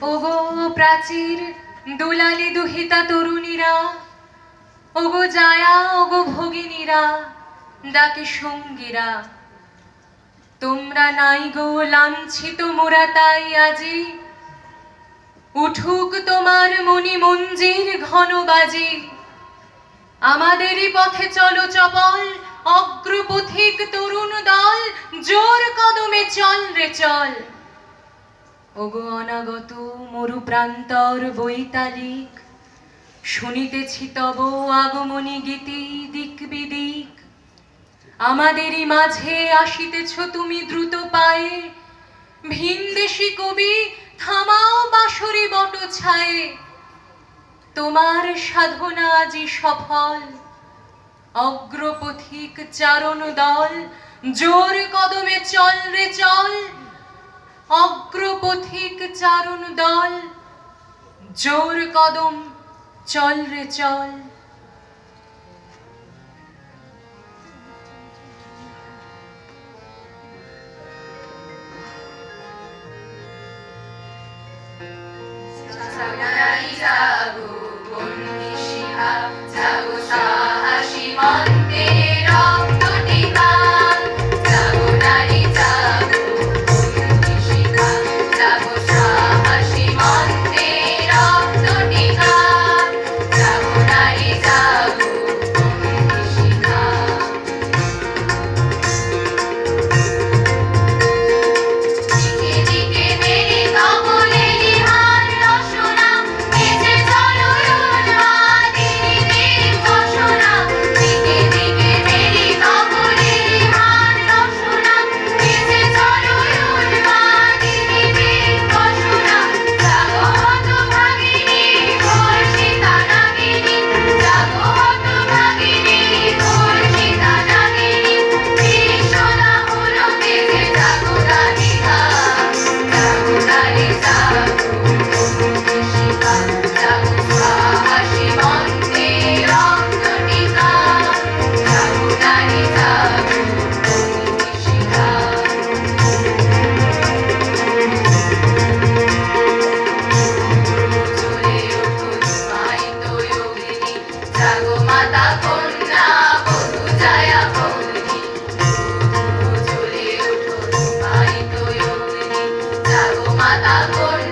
ওগো প্রাচীর দুলালি দুহিতা তরুণীরা, ওগো জায়া ওগো ভগিনীরা, ডাকে সঙ্গীরা, তোমরা নাই গো লাঞ্ছিত মোরা তাই আজি, উঠুক তোমার মণি মঞ্জির ঘন বাজি, আমাদেরই পথে চলো চপল, অগ্রপথিক তরুণ দল, জোর কদমে চল রে চল। ওগো অনাগত মরু প্রান্তর বৈতালিক, শুনিতেছি তব আগমনী গীতি দিক বিদিক, আমাদেরই মাঝে আসিতেছ তুমি দ্রুত পায়ে, ভিনদেশী কবি থামাও বাঁশরি বট ছায়ে, তোমার সাধনা আজি সফল, অগ্রপথিক চারণ দল, জোর কদমে চল রে চল, অগ্রপথিক চারণ দল, জোর কদম চল রে চল। জাগো বন্দি শিখা, জাগো সাহসী মন্ত্রে রক্ত টিকা, জাগো নারী জাগো বন্দি শিখা, জাগো সাহসী মন্ত্রে রক্ত টিকা, জাগো নারী জাগো বন্দি শিখা। দিকে দিকে মেরি কমলেরি হার রসনা, বেজে চলো উন্মাদিনী বীর ঘোষণা। দিকে দিকে মেরি কমলেরি হার রসনা, বেজে চলো উন্মাদিনী বীর ঘোষণা। জাগো হতভাগিনী ধর্ষিতা নাগিনী, জাগো হতভাগিনী ধর্ষিতা নাগিনী, বিশ্বদা হলো তেজে জাগো রাধিকা, জাগো নারী জাগো বন্দি শিখা, জাগো সাহসী মন্ত্রে রক্ত টিকা, জাগো নারী জাগো বন্দি শিখা। চলে ওঠো ধুমায়িত যোগিনী, জাগো মাতা কন্যা বধূ জায়া ভগিনী, চলে ওঠো ধুমায়িত যোগিনী, জাগো মাতা কন্যা